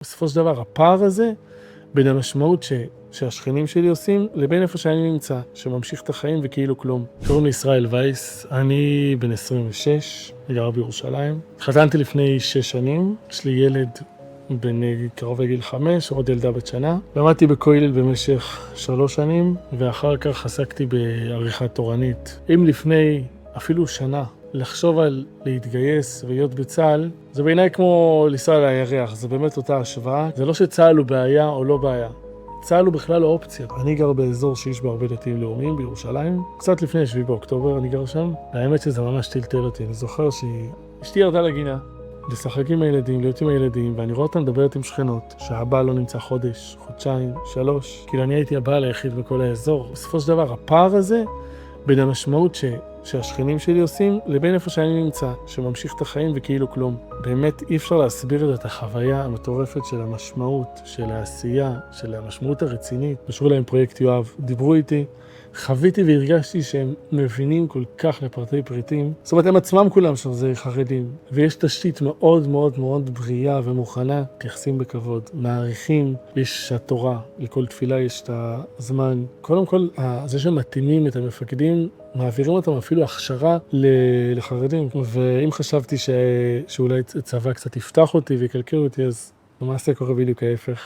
בסופו של דבר, הפער הזה, בין המשמעות שהשכנים שלי עושים, לבין איפה שאני נמצא, שממשיך את החיים וכאילו כלום. קוראים לי ישראל וייס, אני בן 26, גר בירושלים. התחתנתי לפני 6 שנים, יש לי ילד בן קרוב לגיל 5, עוד ילדה בת שנה. למדתי בכולל במשך 3 שנים, ואחר כך עסקתי בעריכה תורנית. אם לפני אפילו שנה, לחשוב על להתגייס ולהיות בצה"ל, זה בעיניי כמו לנסוע על הירח, זה באמת אותה השוואה. זה לא שצה"ל הוא בעיה או לא בעיה. צה"ל הוא בכלל לא אופציה. אני גר באזור שיש בו הרבה דתיים לאומיים בירושלים. קצת לפני 7 באוקטובר אני גר שם. והאמת שזה ממש טלטל אותי. אני זוכר שאשתי ירדה לגינה, לשחק עם הילדים, להיות עם הילדים, ואני רואה אותה מדברת עם שכנות, שהבעל לא נמצא חודש, חודשיים, 3. כאילו אני הייתי הבעל היחיד בכל האזור. בסופו של דבר, הפער הזה, בין המשמעות שהשכנים שלי עושים, לבין איפה שאני נמצא, שממשיך את החיים וכאילו כלום. באמת אי אפשר להסביר את החוויה המטורפת של המשמעות, של העשייה, של המשמעות הרצינית. קשור להם פרויקט יואב, דיברו איתי, חוויתי והרגשתי שהם מבינים כל כך לפרטי פריטים. זאת אומרת, הם עצמם כולם שם זה חרדים. ויש תשתית מאוד מאוד מאוד בריאה ומוכנה, מתייחסים בכבוד, מעריכים, יש התורה, לכל תפילה יש את הזמן. קודם כל, זה שמתאימים את המפקדים, מעבירים אותם אפילו הכשרה לחרדים. ואם חשבתי שאולי צבא קצת יפתח אותי ויקלקל אותי, אז למעשה קורה בדיוק ההפך.